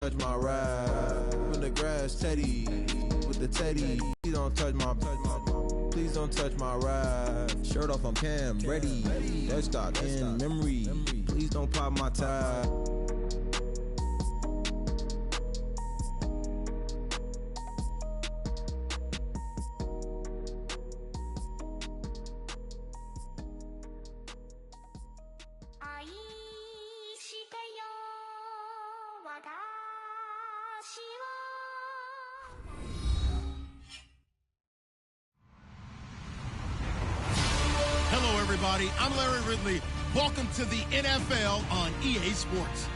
touch my ride. In the grass, Teddy, with the Teddy. Please don't touch my, please don't touch my ride. Shirt off on cam, ready. That stock in memory. Please don't pop my tie. Hello, everybody. I'm Larry Ridley. Welcome to the NFL on EA Sports.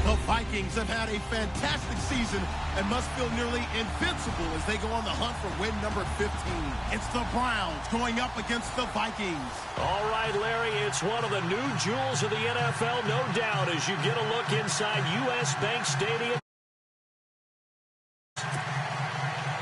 The Vikings have had a fantastic season and must feel nearly invincible as they go on the hunt for win number 15. It's the Browns going up against the Vikings. All right, Larry, it's one of the new jewels of the NFL, no doubt, as you get a look inside U.S. Bank Stadium.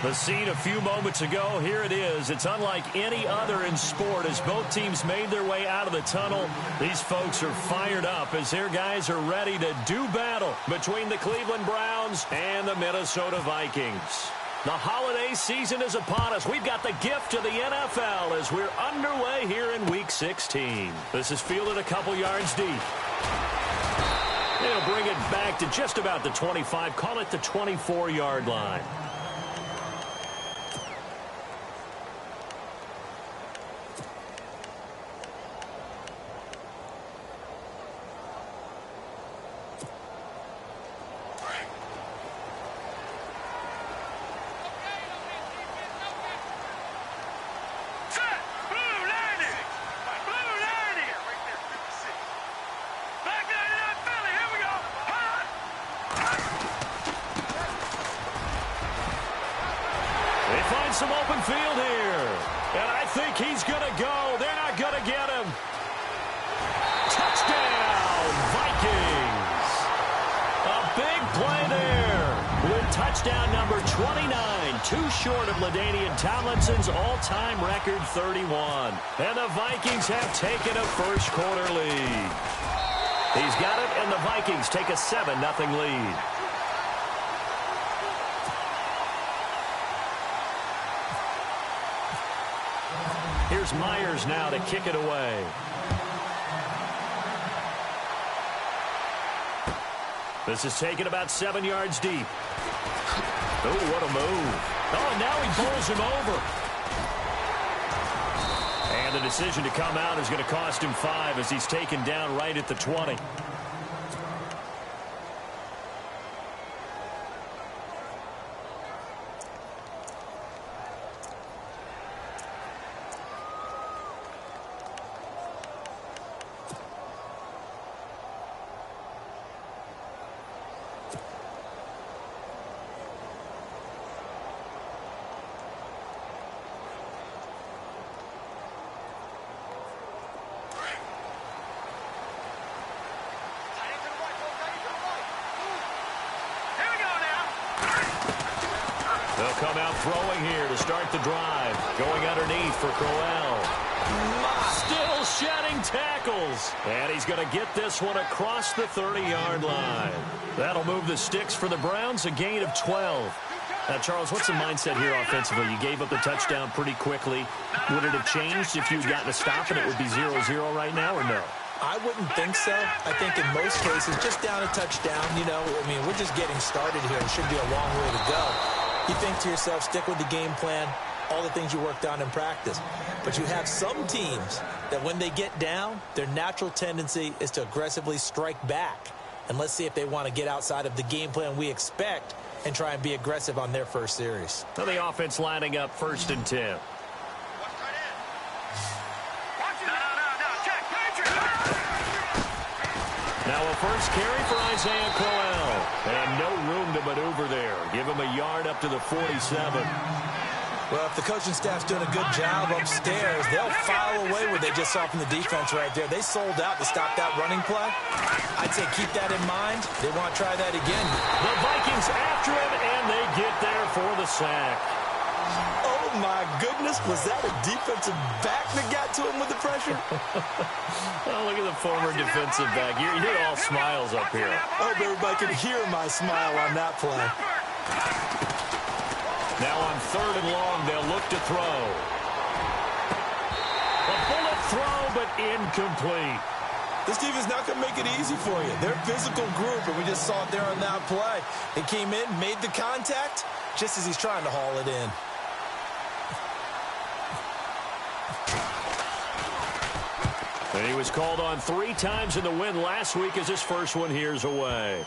The scene a few moments ago, here it is. It's unlike any other in sport as both teams made their way out of the tunnel. These folks are fired up as their guys are ready to do battle between the Cleveland Browns and the Minnesota Vikings. The holiday season is upon us. We've got the gift of the NFL as we're underway here in Week 16. This is fielded a couple yards deep. They'll bring it back to just about the 25, call it the 24-yard line. Some open field here. And I think he's going to go. They're not going to get him. Touchdown, Vikings. A big play there with touchdown number 29. Too short of LaDainian Tomlinson's all-time record 31. And the Vikings have taken a first-quarter lead. He's got it, and the Vikings take a 7-0 lead. Here's Myers now to kick it away. This is taken about 7 yards deep. Oh, what a move. Oh, and now he bowls him over. And the decision to come out is going to cost him 5 as he's taken down right at the 20. They'll come out throwing here to start the drive. Going underneath for Crowell. Still shedding tackles. And he's going to get this one across the 30-yard line. That'll move the sticks for the Browns, a gain of 12. Now, Charles, what's the mindset here offensively? You gave up the touchdown pretty quickly. Would it have changed if you'd gotten a stop and it would be 0-0 right now, or no? I wouldn't think so. I think in most cases, just down a touchdown, you know, I mean, we're just getting started here. It should be a long way to go. You think to yourself, stick with the game plan, all the things you worked on in practice. But you have some teams that when they get down, their natural tendency is to aggressively strike back. And let's see if they want to get outside of the game plan we expect and try and be aggressive on their first series. So the offense lining up 1st and 10. Now a first carry for Isaiah Crowell. And no room to maneuver there. Give him a yard up to the 47. Well, if the coaching staff's doing a good job upstairs, they'll file away what they just saw from the defense right there. They sold out to stop that running play. I'd say keep that in mind. They want to try that again. The Vikings after him, and they get there for the sack. Oh, my goodness. Was that a defensive back that got to him with the pressure? Oh, look at the former defensive back. You're all smiles up here. I hope everybody can hear my smile on that play. Now on 3rd and long, they'll look to throw. A bullet throw, but incomplete. This team is not going to make it easy for you. They're a physical group, and we just saw it there on that play. They came in, made the contact, just as he's trying to haul it in. And he was called on 3 times in the win last week as his first one here's away.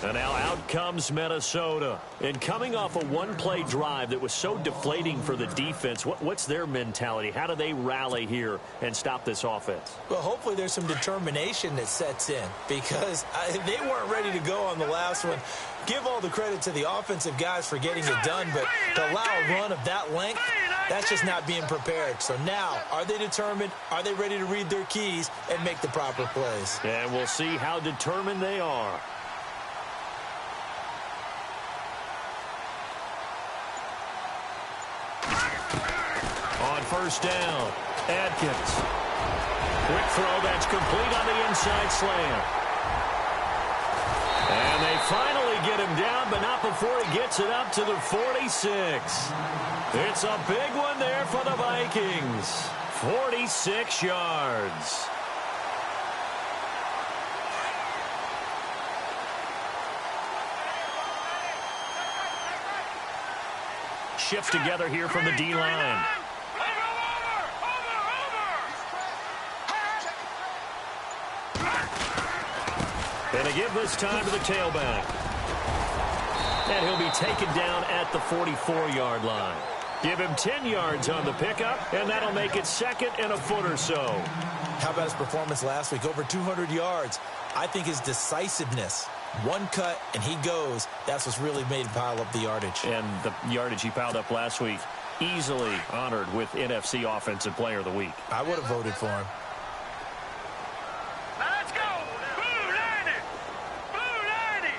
And now out comes Minnesota. And coming off a one-play drive that was so deflating for the defense, what's their mentality? How do they rally here and stop this offense? Well, hopefully there's some determination that sets in because they weren't ready to go on the last one. Give all the credit to the offensive guys for getting it done, but to allow a run of that length, that's just not being prepared. So now, are they determined? Are they ready to read their keys and make the proper plays? And we'll see how determined they are. On 1st down, Adkins. Quick throw that's complete on the inside slant. And they finally get him down, but not before he gets it up to the 46. It's a big one there for the Vikings. 46 yards. Shift together here from the D-line. And they give this time to the tailback. And he'll be taken down at the 44-yard line. Give him 10 yards on the pickup, and that'll make it 2nd and a foot or so. How about his performance last week? Over 200 yards. I think his decisiveness. One cut, and he goes. That's what's really made him pile up the yardage. And the yardage he piled up last week, easily honored with NFC Offensive Player of the Week. I would have voted for him. Let's go! Blue 90! Blue 90!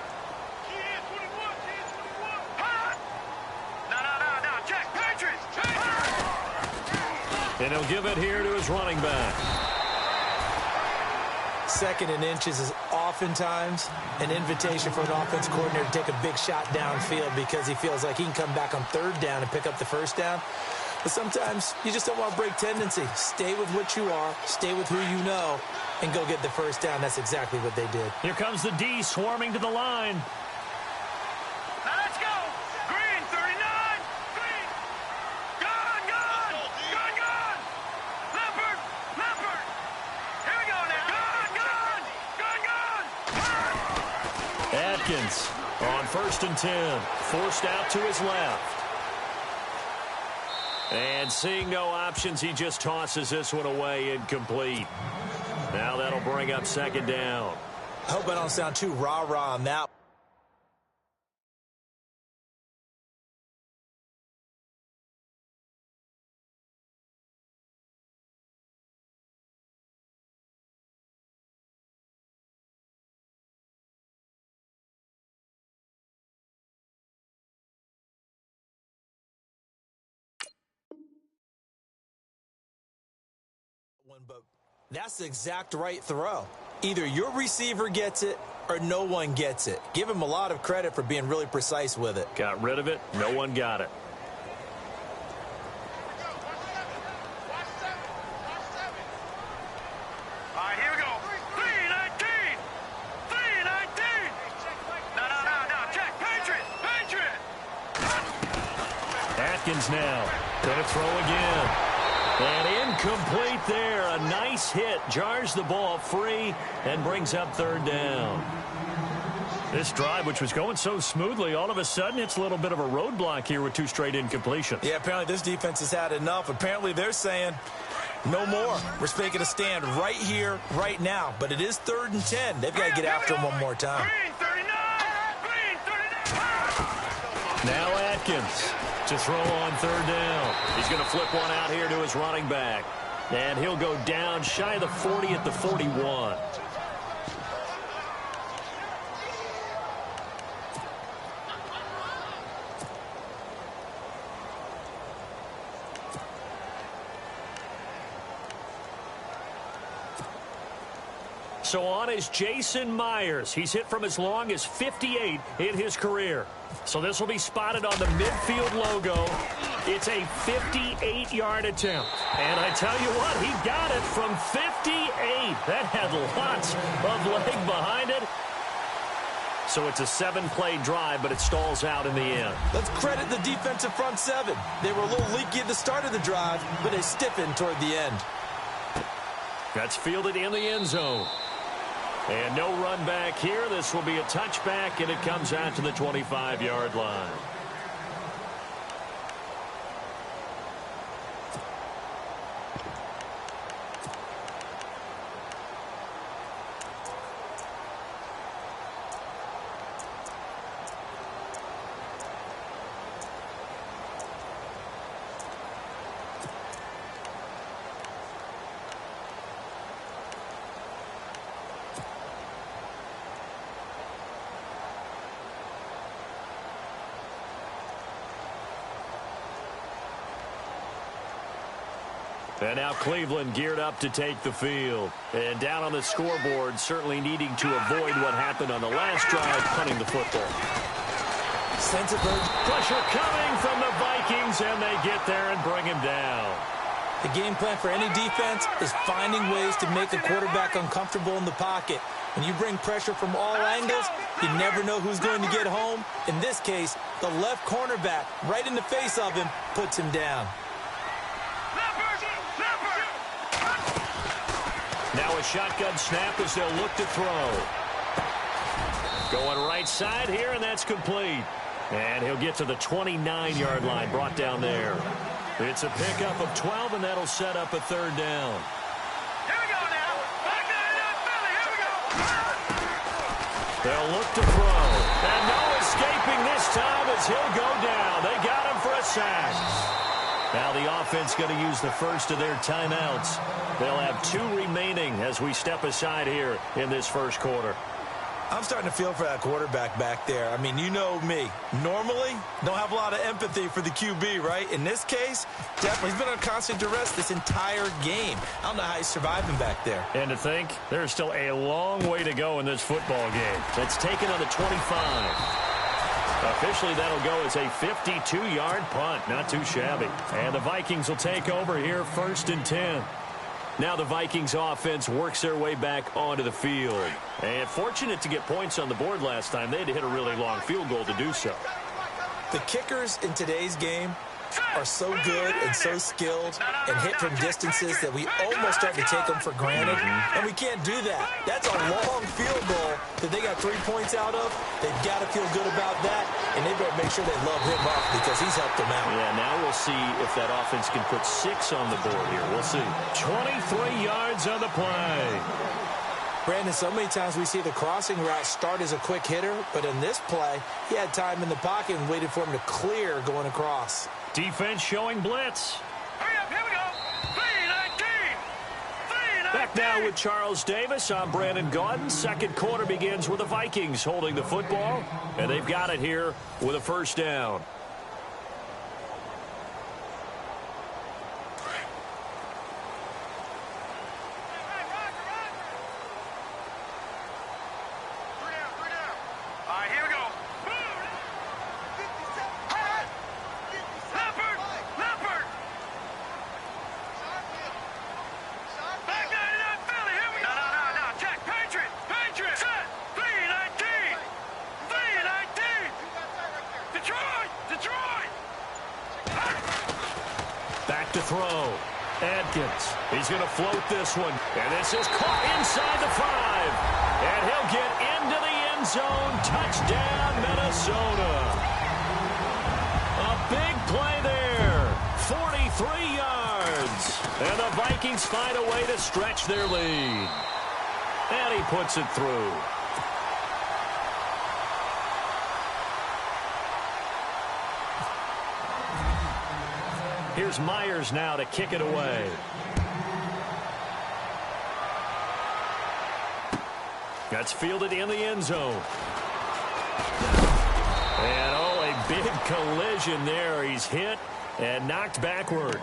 Yeah, 21, 21. Hot! No, check, Patriots! And he'll give it here to his running back. 2nd and inches is oftentimes an invitation for an offense coordinator to take a big shot downfield because he feels like he can come back on 3rd down and pick up the 1st down. But sometimes you just don't want to break tendency. Stay with what you are, stay with who you know, and go get the 1st down. That's exactly what they did. Here comes the D swarming to the line. Now let's go! Green, 39! Green! Gone! Leopard! Here we go now! Atkins on 1st and 10. Forced out to his left. And seeing no options, he just tosses this one away incomplete. Now that'll bring up 2nd down. I hope I don't sound too rah-rah on that. But that's the exact right throw. Either your receiver gets it or no one gets it. Give him a lot of credit for being really precise with it. Got rid of it. No one got it. All right, here we go. 319! 319! No, check. Patriot! Atkins now. Gonna throw again. And incomplete there. A nice hit. Jars the ball free and brings up 3rd down. This drive, which was going so smoothly, all of a sudden it's a little bit of a roadblock here with 2 straight incompletions. Yeah, apparently this defense has had enough. Apparently they're saying no more. We're making a stand right here, right now. But it is 3rd and 10. They've got to get after him one more time. Green, 39! Green, 39! Now Atkins to throw on 3rd down. He's going to flip one out here to his running back. And he'll go down shy of the 40 at the 41. So on is Jason Myers. He's hit from as long as 58 in his career. So this will be spotted on the midfield logo. It's a 58-yard attempt. And I tell you what, he got it from 58. That had lots of leg behind it. So it's a 7-play drive, but it stalls out in the end. Let's credit the defensive front seven. They were a little leaky at the start of the drive, but they stiffened toward the end. That's fielded in the end zone. And no run back here. This will be a touchback, and it comes out to the 25-yard line. And now Cleveland geared up to take the field. And down on the scoreboard, certainly needing to avoid what happened on the last drive, punting the football. Sense of pressure coming from the Vikings, and they get there and bring him down. The game plan for any defense is finding ways to make a quarterback uncomfortable in the pocket. When you bring pressure from all angles, you never know who's going to get home. In this case, the left cornerback, right in the face of him, puts him down. Now a shotgun snap as they'll look to throw. Going right side here, and that's complete. And he'll get to the 29-yard line, brought down there. It's a pickup of 12, and that'll set up a third down. Here we go now. Back there, Philly. Here we go. They'll look to throw. And no escaping this time as he'll go down. They got him for a sack. Now the offense going to use the first of their timeouts. They'll have 2 remaining as we step aside here in this first quarter. I'm starting to feel for that quarterback back there. I mean, you know me. Normally, don't have a lot of empathy for the QB, right? In this case, definitely he's been under constant duress this entire game. I don't know how he's surviving back there. And to think, there's still a long way to go in this football game. That's taken on the 25. Officially, that'll go as a 52-yard punt. Not too shabby. And the Vikings will take over here, 1st and 10. Now the Vikings offense works their way back onto the field. And fortunate to get points on the board last time. They had to hit a really long field goal to do so. The kickers in today's game are so good and so skilled and hit from distances that we almost start to take them for granted. And we can't do that. That's a long field goal that they got 3 points out of. They've got to feel good about that, and they better make sure they love him up because he's helped them out. Yeah, now we'll see if that offense can put 6 on the board here. We'll see. 23 yards on the play. Brandon, so many times we see the crossing route start as a quick hitter, but in this play, he had time in the pocket and waited for him to clear going across. Defense showing blitz. Hurry up, here we go. 3-19. Back now with Charles Davis. I'm Brandon Gaudin. Second quarter begins with the Vikings holding the football, and they've got it here with a first down. Throw. Adkins. He's going to float this one. And this is caught inside the 5. And he'll get into the end zone. Touchdown, Minnesota. A big play there. 43 yards. And the Vikings find a way to stretch their lead. And he puts it through. Here's Myers now to kick it away. That's fielded in the end zone. And, oh, a big collision there. He's hit and knocked backward.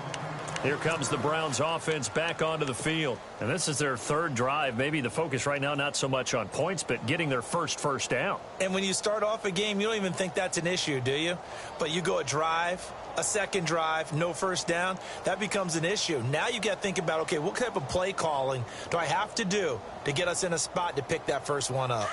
Here comes the Browns offense back onto the field. And this is their third drive. Maybe the focus right now not so much on points, but getting their first down. And when you start off a game, you don't even think that's an issue, do you? But you go a drive, a second drive, no first down, that becomes an issue. Now you got to think about, okay, what type of play calling do I have to do to get us in a spot to pick that first one up?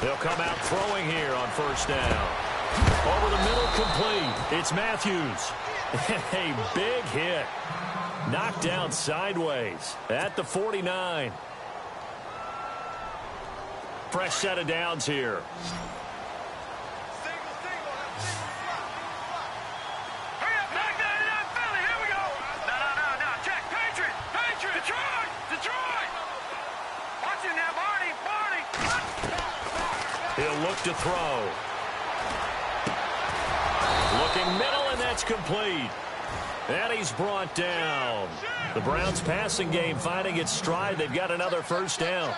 They'll come out throwing here on first down. Over the middle, complete. It's Matthews. A big hit. Knocked down sideways at the 49. Fresh set of downs here. He'll look to throw. Looking middle, and that's complete. And he's brought down. The Browns passing game finding its stride. They've got another first down.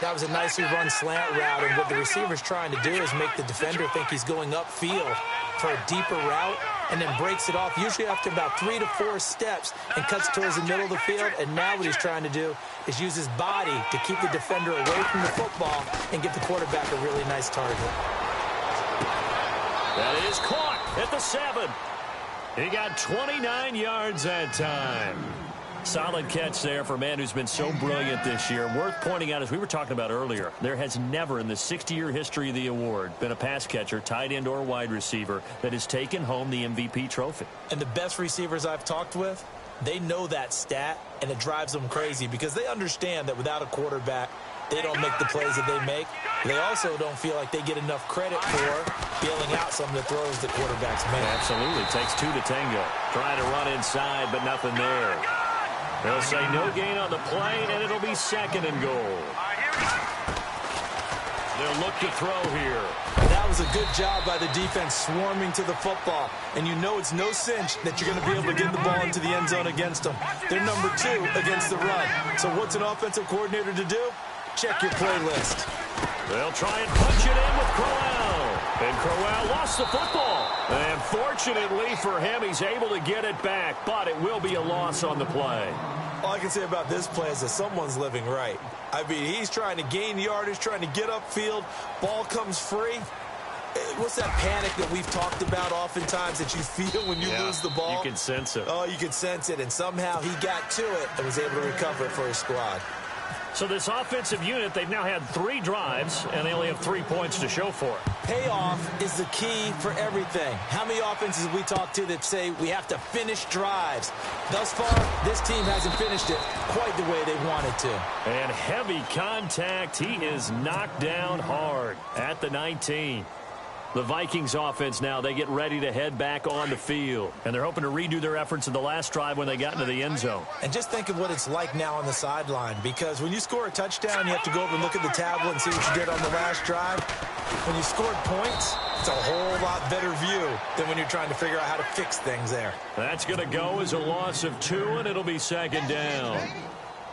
That was a nicely run slant route, and what the receiver's trying to do is make the defender think he's going upfield for a deeper route, and then breaks it off, usually after about 3 to 4 steps, and cuts towards the middle of the field. And now what he's trying to do is use his body to keep the defender away from the football and give the quarterback a really nice target. That is caught at the 7. He got 29 yards that time. Solid catch there for a man who's been so brilliant this year. Worth pointing out, as we were talking about earlier, there has never in the 60-year history of the award been a pass catcher, tight end, or wide receiver that has taken home the MVP trophy. And the best receivers I've talked with, they know that stat, and it drives them crazy because they understand that without a quarterback, they don't make the plays that they make. They also don't feel like they get enough credit for bailing out some of the throws that quarterbacks make. Absolutely. Takes 2 to tango. Trying to run inside, but nothing there. They'll say no gain on the play, and it'll be second and goal. They'll look to throw here. That was a good job by the defense swarming to the football. And you know it's no cinch that you're going to be able to get the ball into the end zone against them. They're number 2 against the run. So what's an offensive coordinator to do? Check your play list. They'll try and punch it in with Crowell. And Crowell lost the football. And fortunately for him, he's able to get it back. But it will be a loss on the play. All I can say about this play is that someone's living right. I mean, he's trying to gain yardage, trying to get upfield. Ball comes free. What's that panic that we've talked about oftentimes that you feel when you lose the ball? You can sense it. Oh, you can sense it. And somehow he got to it and was able to recover it for his squad. So this offensive unit, they've now had 3 drives, and they only have 3 points to show for it. Payoff is the key for everything. How many offenses have we talked to that say we have to finish drives? Thus far, this team hasn't finished it quite the way they wanted to. And heavy contact. He is knocked down hard at the 19. The Vikings offense now, they get ready to head back on the field. And they're hoping to redo their efforts in the last drive when they got into the end zone. And just think of what it's like now on the sideline, because when you score a touchdown, you have to go over and look at the tablet and see what you did on the last drive. When you scored points, it's a whole lot better view than when you're trying to figure out how to fix things there. That's going to go as a loss of 2, and it'll be second down.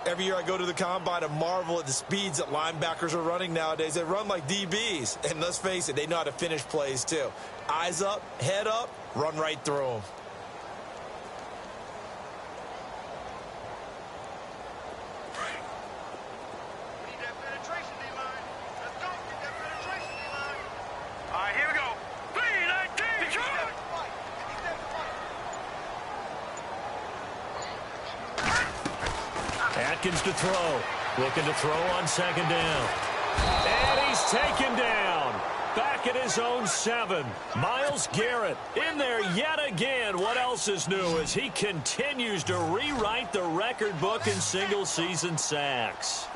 Every year I go to the combine and marvel at the speeds that linebackers are running nowadays. They run like DBs. And let's face it, they know how to finish plays too. Eyes up, head up, run right through them. Atkins to throw. Looking to throw on second down. And he's taken down. Back at his own 7. Myles Garrett in there yet again. What else is new as he continues to rewrite the record book in single-season sacks.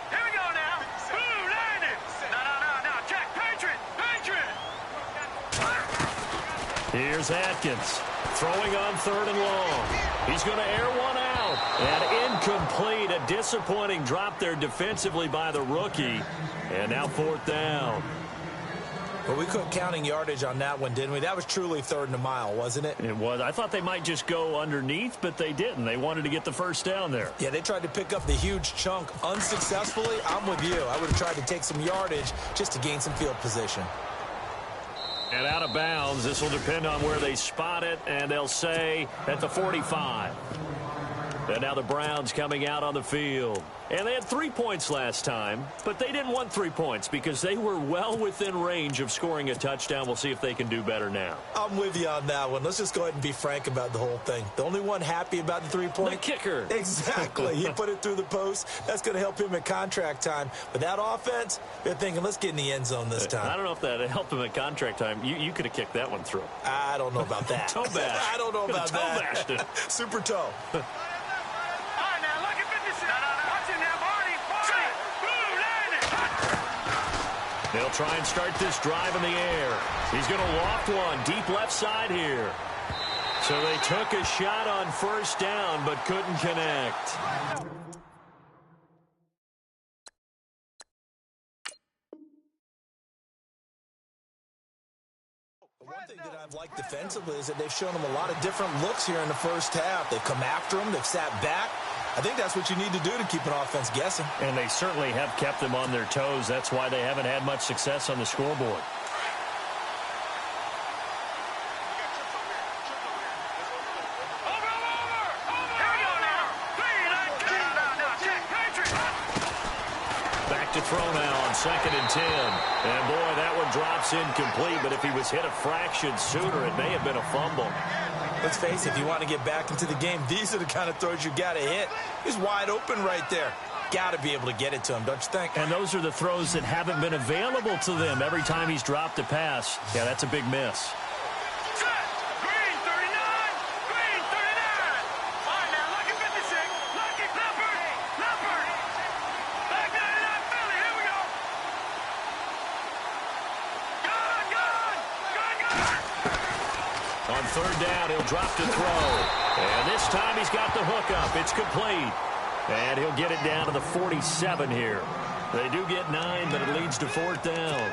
Here we go now. Blue landed. No. Check. Patriot. Here's Atkins throwing on 3rd and long. He's going to air one out. And incomplete. A disappointing drop there defensively by the rookie. And now 4th down. Well, we quit counting yardage on that one, didn't we? That was truly 3rd and a mile, wasn't it? It was. I thought they might just go underneath, but they didn't. They wanted to get the first down there. Yeah, they tried to pick up the huge chunk unsuccessfully. I'm with you. I would have tried to take some yardage just to gain some field position. And out of bounds, this will depend on where they spot it, and they'll say at the 45. And now the Browns coming out on the field. And they had 3 points last time, but they didn't want 3 points because they were well within range of scoring a touchdown. We'll see if they can do better now. I'm with you on that one. Let's just go ahead and be frank about the whole thing. The only one happy about the 3-point? The kicker. Exactly. He put it through the post. That's going to help him at contract time. But that offense, they're thinking, let's get in the end zone this time. I don't know if that helped him at contract time. You could have kicked that one through. I don't know about that. Toe bash. I don't know about that. Toe bashed it. Super toe. They'll try and start this drive in the air. He's going to loft one deep left side here. So they took a shot on first down but couldn't connect. One thing that I've liked defensively is that they've shown them a lot of different looks here in the first half. They've come after them. They've sat back. I think that's what you need to do to keep an offense guessing. And they certainly have kept them on their toes. That's why they haven't had much success on the scoreboard. Back to throw now on 2nd and 10. And boy, that one drops incomplete. But if he was hit a fraction sooner, it may have been a fumble. Let's face it, if you want to get back into the game, these are the kind of throws you got to hit. He's wide open right there. Got to be able to get it to him, don't you think? And those are the throws that haven't been available to them every time he's dropped a pass. Yeah, that's a big miss. On 3rd down, he'll drop to throw. And this time he's got the hook up. It's complete. And he'll get it down to the 47 here. They do get 9, but it leads to 4th down.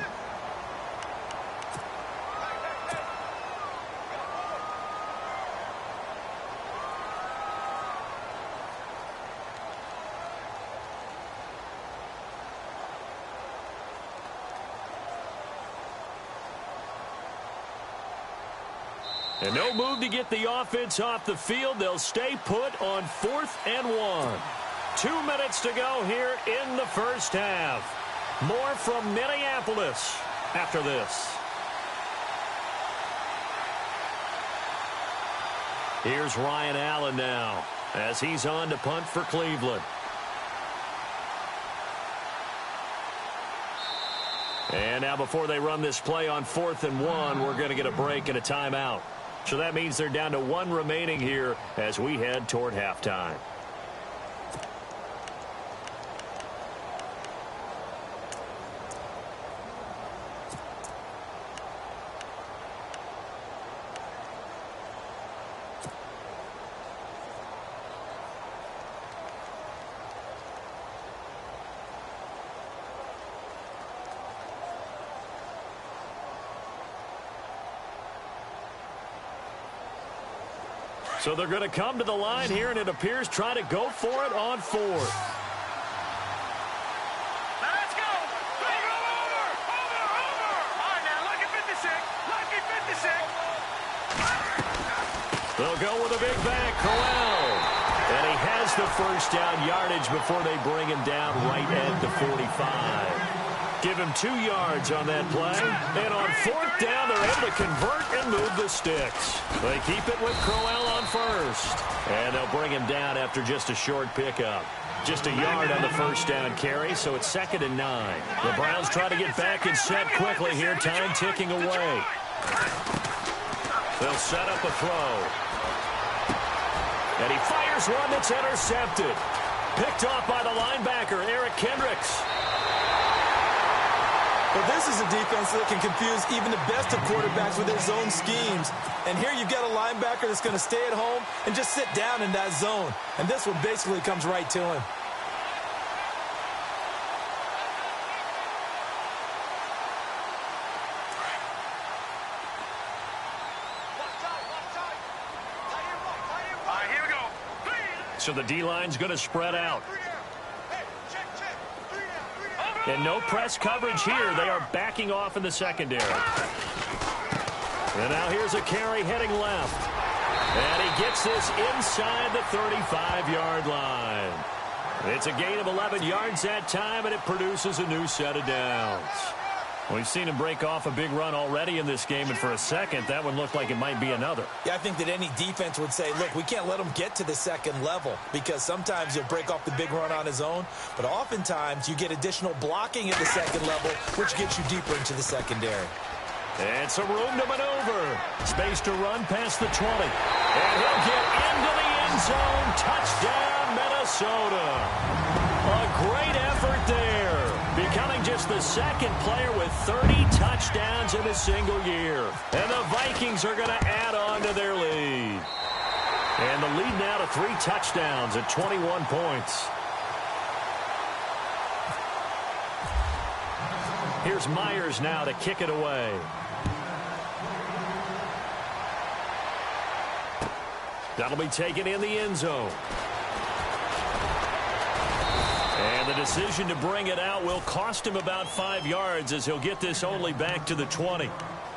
And no move to get the offense off the field. They'll stay put on 4th and 1. 2 minutes to go here in the first half. More from Minneapolis after this. Here's Ryan Allen now as he's on to punt for Cleveland. And now before they run this play on 4th and 1, we're going to get a break and a timeout. So that means they're down to 1 remaining here as we head toward halftime. So they're going to come to the line here, and it appears try to go for it on 4th. Let's go! Over! All right, now, lucky 56. Lucky 56. They'll go with a big back, Crowell. And he has the first down yardage before they bring him down right at the 45. Give him 2 yards on that play. And on 4th down, they're able to convert and move the sticks. They keep it with Crowell on first. And they'll bring him down after just a short pickup. Just a yard on the first down carry, so it's 2nd and 9. The Browns try to get back and set quickly here, time ticking away. They'll set up a throw. And he fires one that's intercepted. Picked off by the linebacker, Eric Kendricks. But this is a defense that can confuse even the best of quarterbacks with their zone schemes. And here you've got a linebacker that's going to stay at home and just sit down in that zone. And this one basically comes right to him. So the D-line's going to spread out. And no press coverage here. They are backing off in the secondary. And now here's a carry heading left. And he gets this inside the 35-yard line. It's a gain of 11 yards that time, and it produces a new set of downs. We've seen him break off a big run already in this game, and for a second, that one looked like it might be another. Yeah, I think that any defense would say, look, we can't let him get to the second level, because sometimes he'll break off the big run on his own, but oftentimes you get additional blocking at the second level, which gets you deeper into the secondary. And some room to maneuver. Space to run past the 20. And he'll get into the end zone. Touchdown, Minnesota. A great effort there. Becoming just the second player with 30 touchdowns in a single year. And the Vikings are going to add on to their lead. And the lead now to 3 touchdowns at 21 points. Here's Myers now to kick it away. That'll be taken in the end zone. And the decision to bring it out will cost him about 5 yards as he'll get this only back to the 20.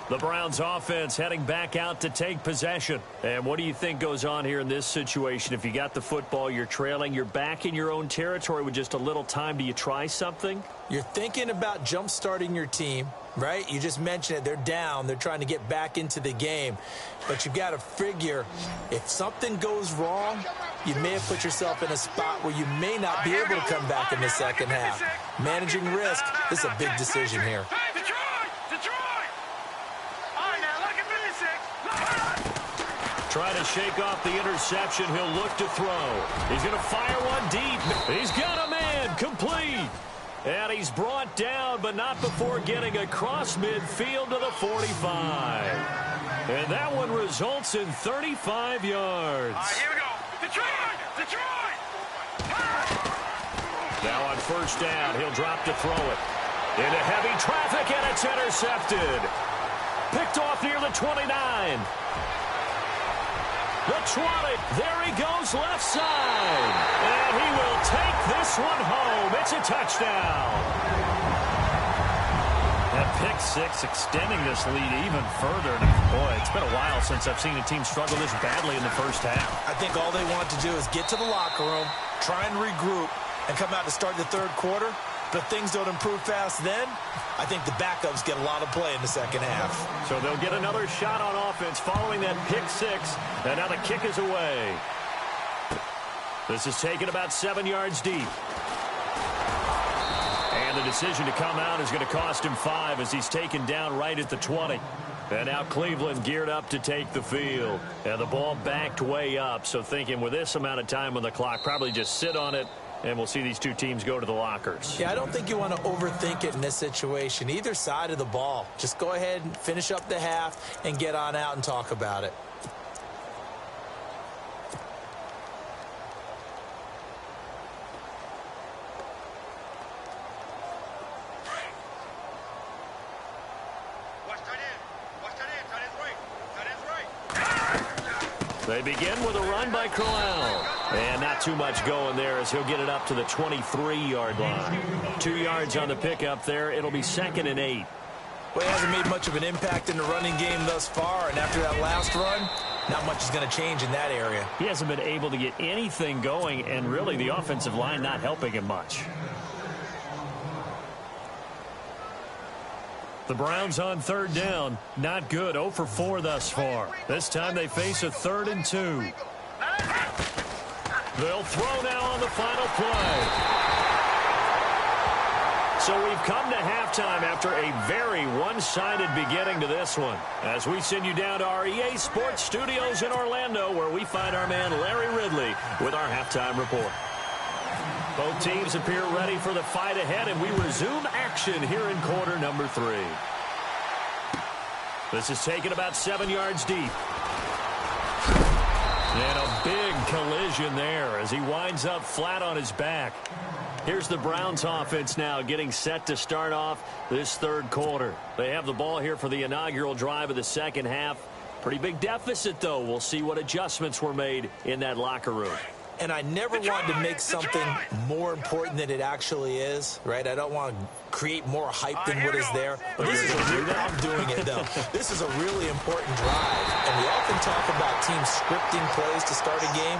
The Browns offense heading back out to take possession. And what do you think goes on here in this situation? If you got the football, you're trailing, you're back in your own territory with just a little time. Do you try something? You're thinking about jump-starting your team, right? You just mentioned it. They're down. They're trying to get back into the game. But you've got to figure if something goes wrong, you may have put yourself in a spot where you may not be able to come back in the second half. Managing risk is a big decision here. Trying to shake off the interception. He'll look to throw. He's going to fire one deep. He's got a man complete. And he's brought down, but not before getting across midfield to the 45. And that one results in 35 yards. Here we go. Detroit! Now on first down, he'll drop to throw it. Into heavy traffic, and it's intercepted. Picked off near the 29. The 20, there he goes left side. And he will take this one home. It's a touchdown. That pick six extending this lead even further. Boy, it's been a while since I've seen a team struggle this badly in the first half. I think all they want to do is get to the locker room, try and regroup, and come out to start the third quarter. But things don't improve fast then. I think the backups get a lot of play in the second half. So they'll get another shot on offense following that pick six. And now the kick is away. This is taken about 7 yards deep. And the decision to come out is going to cost him 5 as he's taken down right at the 20. And now Cleveland geared up to take the field. And the ball backed way up. So thinking with this amount of time on the clock, probably just sit on it. And we'll see these two teams go to the lockers. Yeah, I don't think you want to overthink it in this situation. Either side of the ball. Just go ahead and finish up the half and get on out and talk about it. They begin with a run by Crowell. And not too much going there as he'll get it up to the 23-yard line. 2 yards on the pickup there. It'll be 2nd and 8. Well, he hasn't made much of an impact in the running game thus far. And after that last run, not much is going to change in that area. He hasn't been able to get anything going, and really the offensive line not helping him much. The Browns on third down. Not good. 0 for 4 thus far. This time they face a 3rd and 2. They'll throw now on the final play. So we've come to halftime after a very one-sided beginning to this one. As we send you down to our EA Sports Studios in Orlando, where we find our man Larry Ridley with our halftime report. Both teams appear ready for the fight ahead, and we resume action here in quarter number 3. This is taken about 7 yards deep. And a big collision there as he winds up flat on his back. Here's the Browns offense now getting set to start off this third quarter. They have the ball here for the inaugural drive of the second half. Pretty big deficit, though. We'll see what adjustments were made in that locker room. And I never wanted to make something more important than it actually is, right? I don't want to create more hype than what is there. But this is I'm doing it, though. This is a really important drive. And we often talk about teams scripting plays to start a game.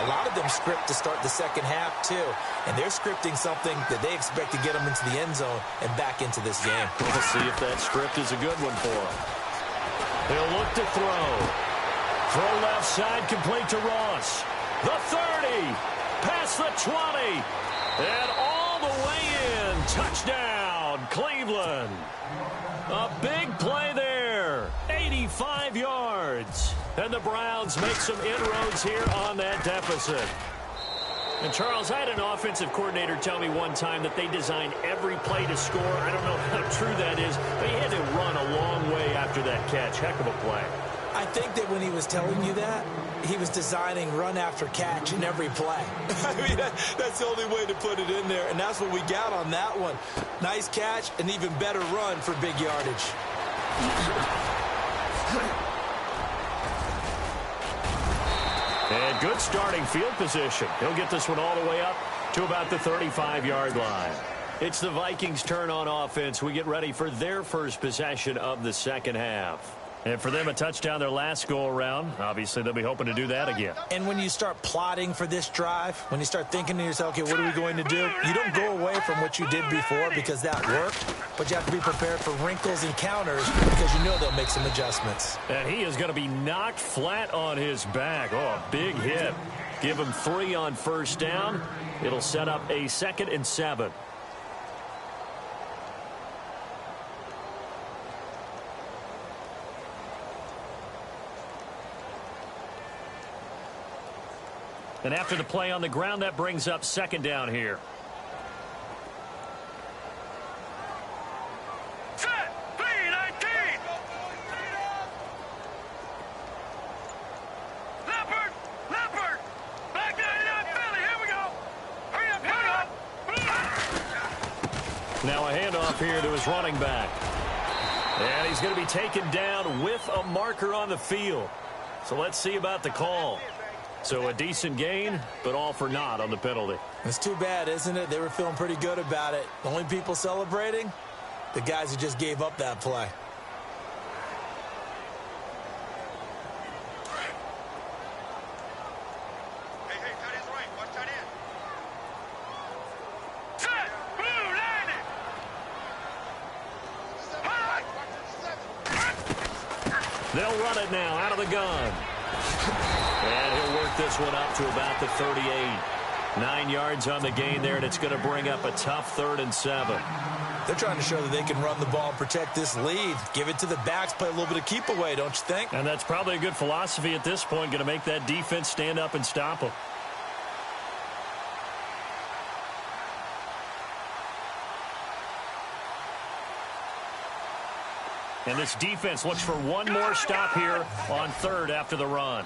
A lot of them script to start the second half, too. And they're scripting something that they expect to get them into the end zone and back into this game. We'll see if that script is a good one for them. He'll look to throw. Throw left side, complete to Ross. The 30, past the 20, and all the way in. Touchdown, Cleveland. A big play there, 85 yards. And the Browns make some inroads here on that deficit. And, Charles, I had an offensive coordinator tell me one time that they design every play to score. I don't know how true that is. They had to run a long way after that catch. Heck of a play. I think that when he was telling you that, he was designing run after catch in every play. I mean, that's the only way to put it in there, and that's what we got on that one. Nice catch, an even better run for big yardage. And good starting field position. He'll get this one all the way up to about the 35-yard line. It's the Vikings' turn on offense. We get ready for their first possession of the second half. And for them, a touchdown their last go-around. Obviously, they'll be hoping to do that again. And when you start plotting for this drive, when you start thinking to yourself, okay, what are we going to do? You don't go away from what you did before because that worked, but you have to be prepared for wrinkles and counters because you know they'll make some adjustments. And he is going to be knocked flat on his back. Oh, a big hit. Give him 3 on first down. It'll set up a 2nd and 7. And after the play on the ground, that brings up 2nd down here. Set, 3-19. Leopard, back 99 Philly, here we go. Hurry up. Now a handoff here to his running back. And he's going to be taken down with a marker on the field. So let's see about the call. So a decent gain, but all for naught on the penalty. It's too bad, isn't it? They were feeling pretty good about it. The only people celebrating, the guys who just gave up that play. Hey, tight end's right. Watch tight end. Set, blue, landing. They'll run it now out of the gun. And he'll work this one up to about the 38. 9 yards on the gain there, and it's going to bring up a tough 3rd and 7. They're trying to show that they can run the ball and protect this lead. Give it to the backs, play a little bit of keep away, don't you think? And that's probably a good philosophy at this point, going to make that defense stand up and stop them. And this defense looks for one more stop here on 3rd after the run.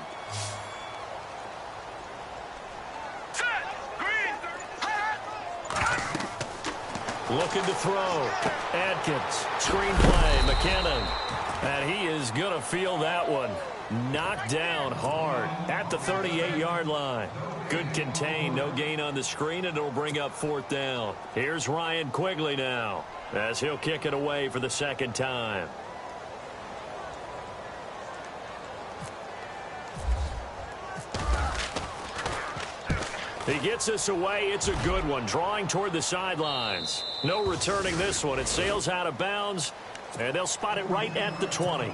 Looking to throw. Adkins. Screenplay. McKinnon. And he is going to feel that one. Knocked down hard at the 38-yard line. Good contain. No gain on the screen, and it'll bring up 4th down. Here's Ryan Quigley now as he'll kick it away for the 2nd time. He gets us away. It's a good one. Drawing toward the sidelines. No returning this one. It sails out of bounds, and they'll spot it right at the 20.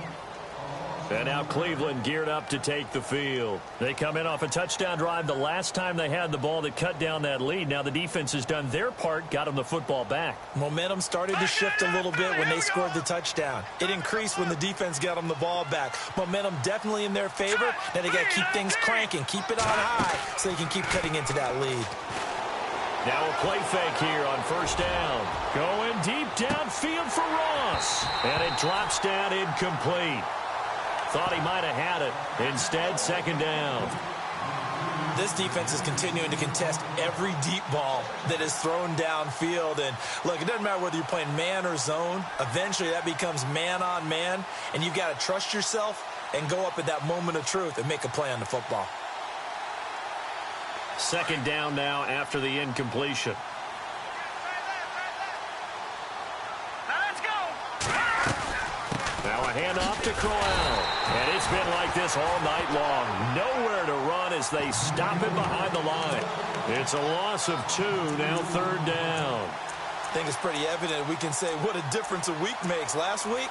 And now Cleveland geared up to take the field. They come in off a touchdown drive the last time they had the ball that cut down that lead. Now the defense has done their part, got them the football back. Momentum started to shift a little bit when they scored the touchdown. It increased when the defense got them the ball back. Momentum definitely in their favor. Now they got to keep things cranking, keep it on high so they can keep cutting into that lead. Now a play fake here on 1st down. Going deep downfield for Ross. And it drops down incomplete. Thought he might have had it. Instead, 2nd down. This defense is continuing to contest every deep ball that is thrown downfield. And look, it doesn't matter whether you're playing man or zone. Eventually, that becomes man on man. And you've got to trust yourself and go up at that moment of truth and make a play on the football. Second down now after the incompletion. Now a handoff to Crowell. And it's been like this all night long. Nowhere to run as they stop him behind the line. It's a loss of 2, now third down. I think it's pretty evident we can say what a difference a week makes. Last week,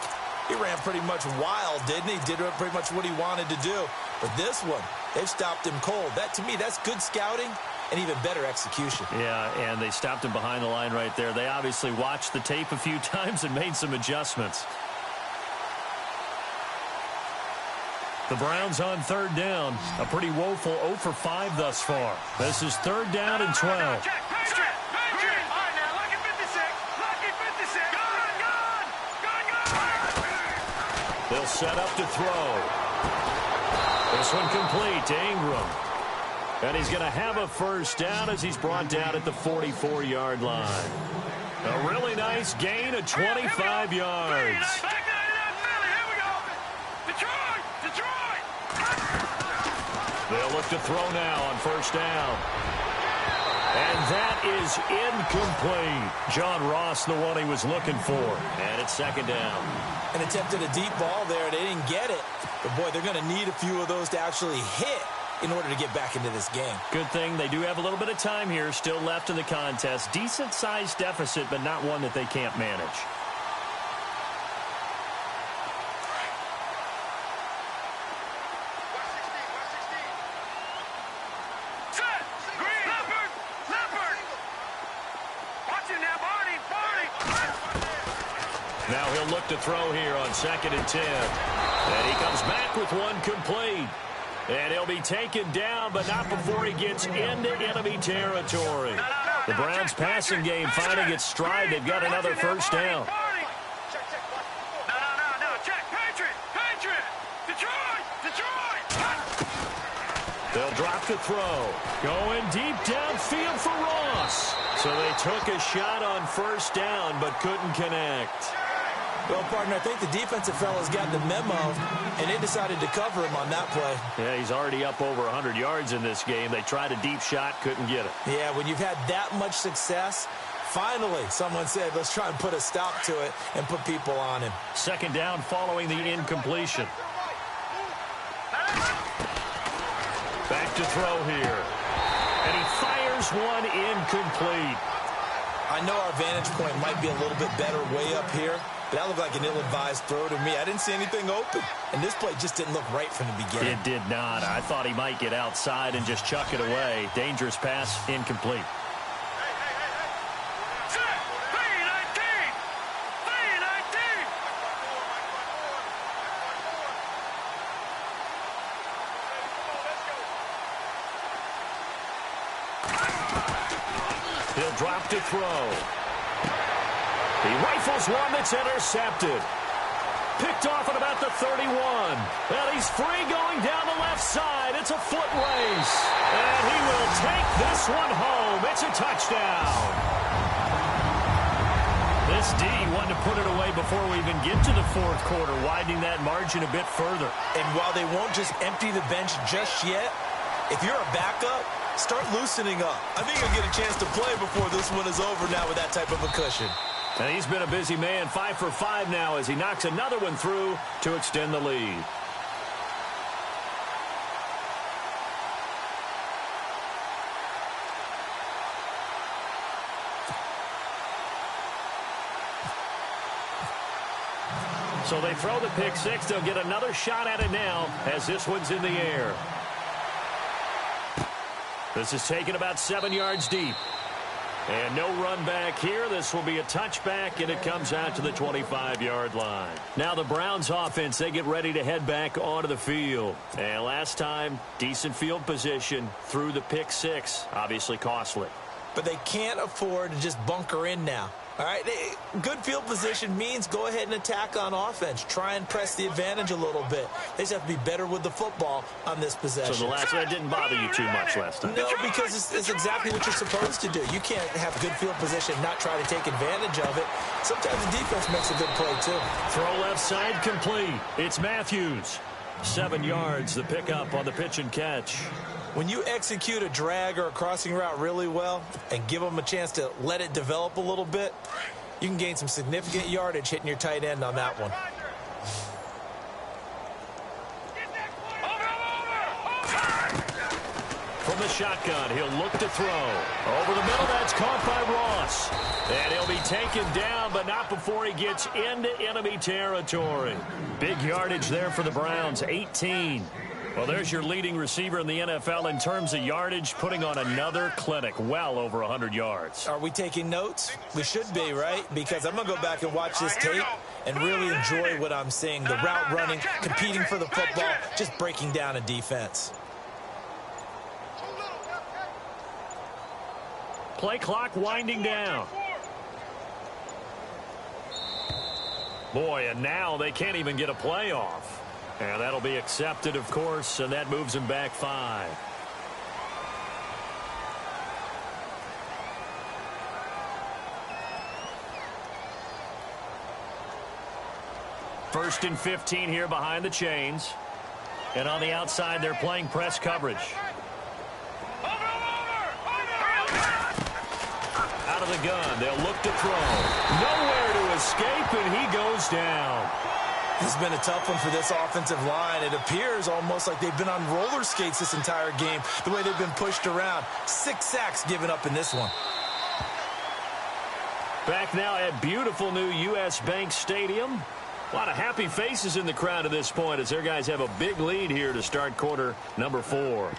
he ran pretty much wild, didn't he? Did pretty much what he wanted to do. But this one, they've stopped him cold. That, to me, that's good scouting and even better execution. Yeah, and they stopped him behind the line right there. They obviously watched the tape a few times and made some adjustments. The Browns on third down. A pretty woeful 0 for 5 thus far. This is third down and 12. They'll set up to throw. This one complete to Ingram. And he's going to have a first down as he's brought down at the 44-yard line. A really nice gain of 25 yards. They'll look to throw now on first down. And that is incomplete. John Ross, the one he was looking for. And it's second down. And attempted a deep ball there. They didn't get it. But, boy, they're going to need a few of those to actually hit in order to get back into this game. Good thing they do have a little bit of time here still left in the contest. Decent-sized deficit, but not one that they can't manage. Now he'll look to throw here on 2nd and 10. And he comes back with one complete. And he'll be taken down, but not before he gets into enemy territory. The Browns passing game finding its stride. They've got another first down. They'll drop to throw. Going deep downfield for Ross. So they took a shot on first down, but couldn't connect. Well, partner, I think the defensive fellas got the memo, and they decided to cover him on that play. Yeah, he's already up over 100 yards in this game. They tried a deep shot, couldn't get it. Yeah, when you've had that much success, finally someone said, let's try and put a stop to it and put people on him. Second down following the incompletion. Back to throw here. And he fires one incomplete. I know our vantage point might be a little bit better way up here, but that looked like an ill-advised throw to me. I didn't see anything open, and this play just didn't look right from the beginning. It did not. I thought he might get outside and just chuck it away. Dangerous pass, incomplete. He'll drop to throw. He rifles one that's intercepted. Picked off at about the 31. And he's free going down the left side. It's a foot race. And he will take this one home. It's a touchdown. This D wanted to put it away before we even get to the fourth quarter, widening that margin a bit further. And while they won't just empty the bench just yet, if you're a backup, start loosening up. I think you'll get a chance to play before this one is over now with that type of a cushion. And he's been a busy man, 5 for 5 now as he knocks another one through to extend the lead. So they throw the pick six. They'll get another shot at it now as this one's in the air. This is taken about 7 yards deep. And no run back here. This will be a touchback, and it comes out to the 25-yard line. Now the Browns offense, they get ready to head back onto the field. And last time, decent field position through the pick six. Obviously costly. But they can't afford to just bunker in now. All right, good field position means go ahead and attack on offense. Try and press the advantage a little bit. They just have to be better with the football on this possession. So the last one didn't bother you too much last time? No, because it's exactly what you're supposed to do. You can't have good field position and not try to take advantage of it. Sometimes the defense makes a good play, too. Throw left side complete. It's Matthews. 7 yards, the pickup on the pitch and catch. When you execute a drag or a crossing route really well and give them a chance to let it develop a little bit, you can gain some significant yardage hitting your tight end on that one. From the shotgun, he'll look to throw. Over the middle, that's caught by Ross. And he'll be taken down, but not before he gets into enemy territory. Big yardage there for the Browns, 18. Well, there's your leading receiver in the NFL in terms of yardage, putting on another clinic, well over 100 yards. Are we taking notes? We should be, right? Because I'm going to go back and watch this tape and really enjoy what I'm seeing. The route running, competing for the football, just breaking down a defense. Play clock winding down. Boy, and now they can't even get a play off. And that'll be accepted, of course, and that moves him back 5. First and 15 here behind the chains. And on the outside, they're playing press coverage. Out of the gun, they'll look to throw. Nowhere to escape, and he goes down. This has been a tough one for this offensive line. It appears almost like they've been on roller skates this entire game, the way they've been pushed around. 6 sacks given up in this one. Back now at beautiful new U.S. Bank Stadium. A lot of happy faces in the crowd at this point as their guys have a big lead here to start quarter number 4.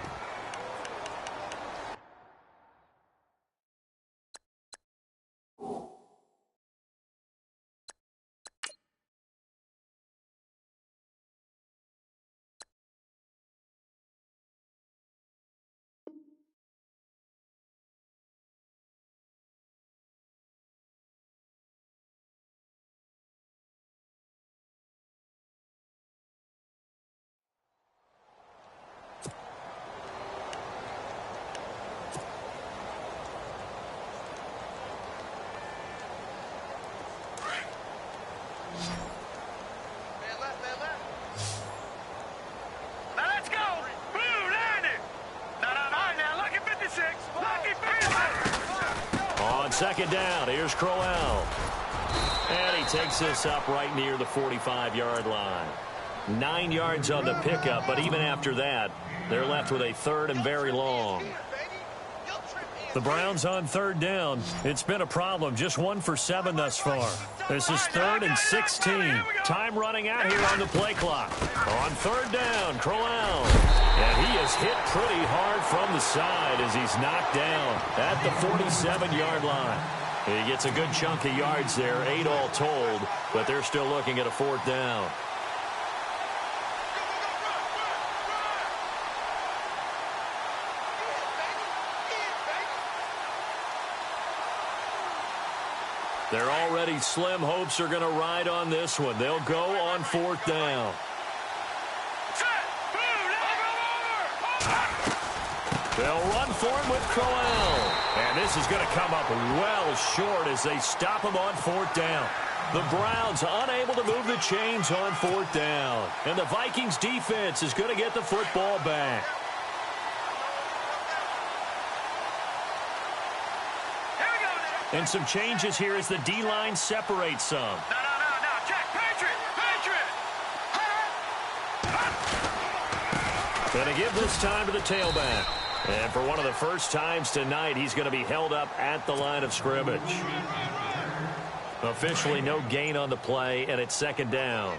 Second down, here's Crowell. And he takes this up right near the 45-yard line. 9 yards on the pickup, but even after that, they're left with a third and very long. The Browns on third down. It's been a problem, just 1 for 7 thus far. This is 3rd and 16. Time running out here on the play clock. On third down, Crowell. And he is hit pretty hard from the side as he's knocked down at the 47-yard line. He gets a good chunk of yards there, 8 all told, but they're still looking at a 4th down. Their already slim hopes are going to ride on this one. They'll go on 4th down. They'll run for him with Crowell. And this is going to come up well short as they stop him on 4th down. The Browns unable to move the chains on 4th down. And the Vikings defense is going to get the football back. And some changes here as the D-line separates some. No, check, Patriot. Going to give this time to the tailback. And for one of the first times tonight, he's going to be held up at the line of scrimmage. Officially no gain on the play, and it's 2nd down.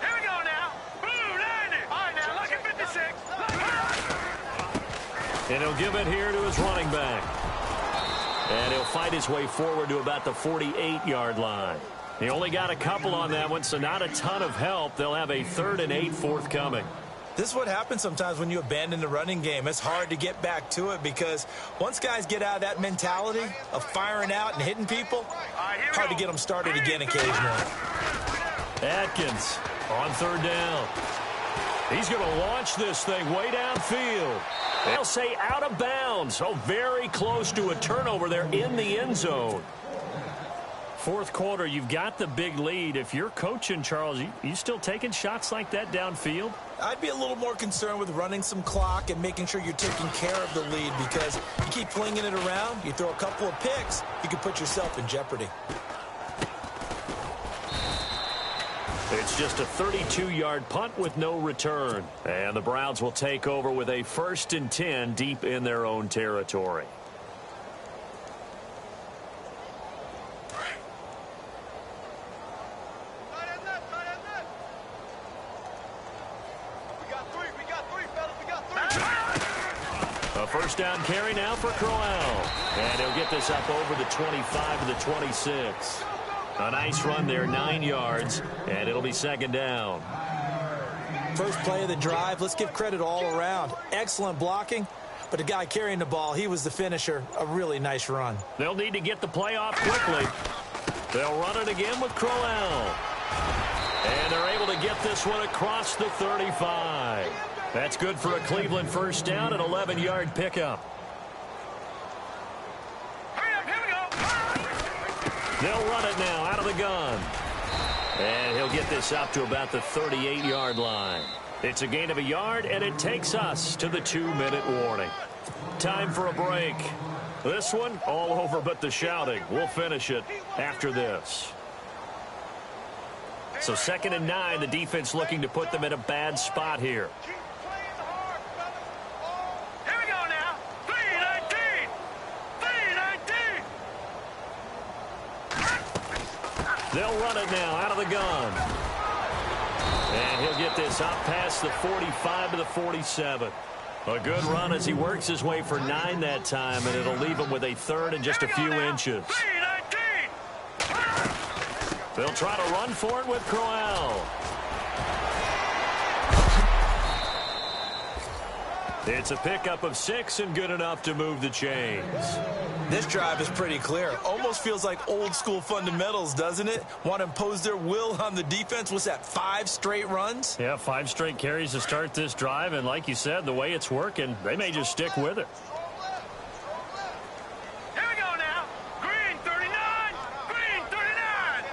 Here we go now. Boom, landed. All right, now, look at 56. And he'll give it here to his running back. And he'll fight his way forward to about the 48-yard line. He only got a couple on that one, so not a ton of help. They'll have a 3rd and 8 forthcoming. This is what happens sometimes when you abandon the running game. It's hard to get back to it because once guys get out of that mentality of firing out and hitting people, hard to get them started again occasionally. Atkins on 3rd down. He's going to launch this thing way downfield. They'll say out of bounds. Oh, very close to a turnover there in the end zone. Fourth quarter, you've got the big lead. If you're coaching, Charles, you still taking shots like that downfield? I'd be a little more concerned with running some clock and making sure you're taking care of the lead, because you keep flinging it around, you throw a couple of picks, you can put yourself in jeopardy. It's just a 32-yard punt with no return. And the Browns will take over with a 1st and 10 deep in their own territory. A first down carry now for Crowell. And he'll get this up over the 25 to the 26. A nice run there, 9 yards, and it'll be 2nd down. First play of the drive, let's give credit all around. Excellent blocking, but the guy carrying the ball, he was the finisher. A really nice run. They'll need to get the play off quickly. They'll run it again with Crowell. And they're able to get this one across the 35. That's good for a Cleveland first down, an 11-yard pickup. They'll run it now out of the gun. And he'll get this up to about the 38-yard line. It's a gain of a yard, and it takes us to the 2-minute warning. Time for a break. This one, all over but the shouting. We'll finish it after this. So 2nd and 9, the defense looking to put them in a bad spot here. They'll run it now out of the gun. And he'll get this up past the 45 to the 47. A good run as he works his way for 9 that time, and it'll leave him with a 3rd and just a few inches. They'll try to run for it with Crowell. It's a pickup of 6 and good enough to move the chains. This drive is pretty clear. Almost feels like old school fundamentals, doesn't it? Want to impose their will on the defense. What's that, 5 straight runs? Yeah, 5 straight carries to start this drive. And like you said, the way it's working, they may just stick with it. Here we go now. Green 39. Green 39.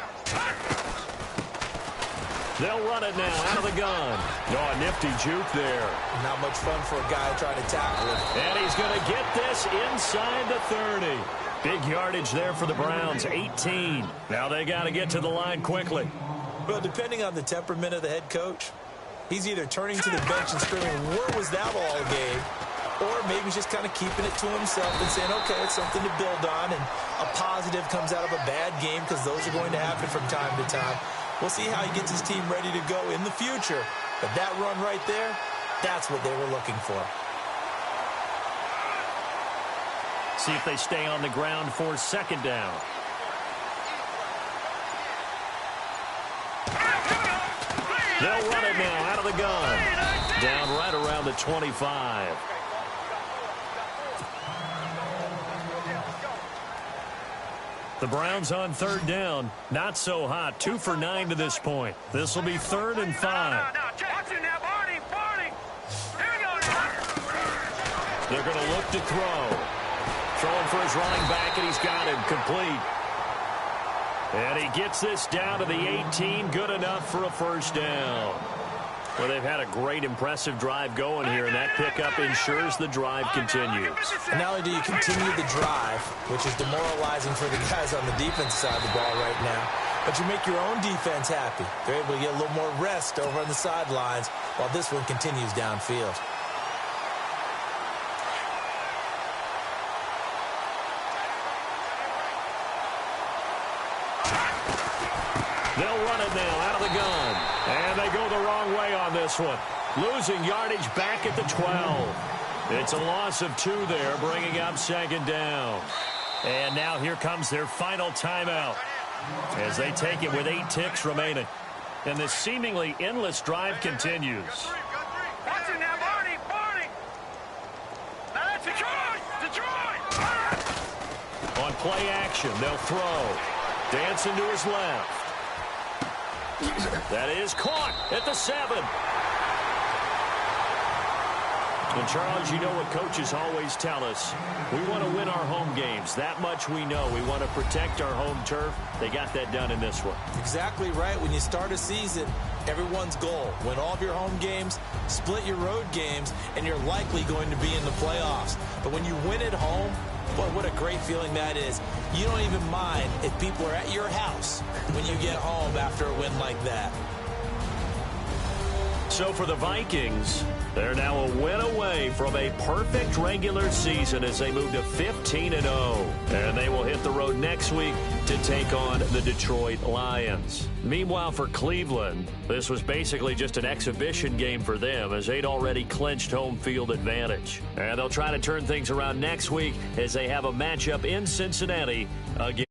They'll run it now out of the gun. Oh, a nifty juke there. Not much fun for a guy trying to tackle it. And he's going to get this inside the 30. Big yardage there for the Browns, 18. Now they got to get to the line quickly. Well, depending on the temperament of the head coach, he's either turning to the bench and screaming, "Where was that all game?" Or maybe just kind of keeping it to himself and saying, okay, it's something to build on, and a positive comes out of a bad game, because those are going to happen from time to time. We'll see how he gets his team ready to go in the future. But that run right there, that's what they were looking for. See if they stay on the ground for 2nd down. They'll run it now out of the gun. Down right around the 25. The Browns on 3rd down. Not so hot. 2 for 9 to this point. This will be 3rd and 5. They're going to look to throw. Throwing for his running back, and he's got him complete. And he gets this down to the 18. Good enough for a first down. Well, they've had a great, impressive drive going here, and that pickup ensures the drive continues. And not only do you continue the drive, which is demoralizing for the guys on the defense side of the ball right now, but you make your own defense happy. They're able to get a little more rest over on the sidelines while this one continues downfield. They'll run it now out of the gun. And they go the wrong way on this one. Losing yardage back at the 12. It's a loss of 2 there, bringing up 2nd down. And now here comes their final timeout as they take it with 8 ticks remaining. And this seemingly endless drive continues. Watching now, Barney. Now that's Detroit. On play action, they'll throw. Dancing to his left. That is caught at the 7. And, Charles, you know what coaches always tell us. We want to win our home games. That much we know. We want to protect our home turf. They got that done in this one. Exactly right. When you start a season, everyone's goal, win all of your home games, split your road games, and you're likely going to be in the playoffs. But when you win at home, boy, what a great feeling that is. You don't even mind if people are at your house when you get home after a win like that. So for the Vikings, they're now a win away from a perfect regular season as they move to 15-0. And they will hit the road next week to take on the Detroit Lions. Meanwhile, for Cleveland, this was basically just an exhibition game for them as they'd already clinched home field advantage. And they'll try to turn things around next week as they have a matchup in Cincinnati against